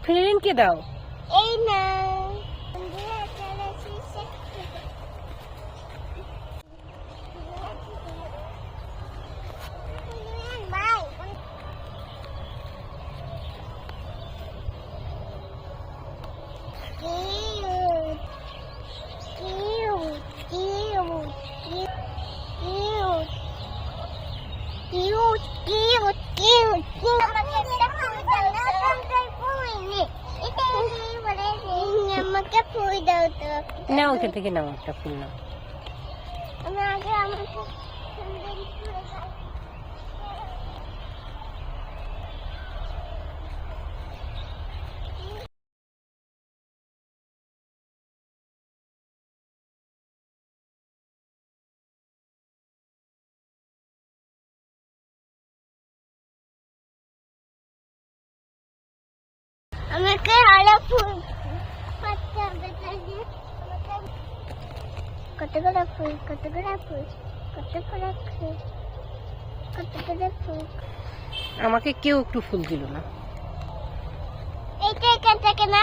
ফ্রেন্ডকে দাও। এই না নাও ওখান থেকে নাও একটা ফুল নাও। আমাকে আরো ফুল কতগুলো ফুল আমাকে কেউ একটু ফুল দিল না। এইটা এখান থেকে না।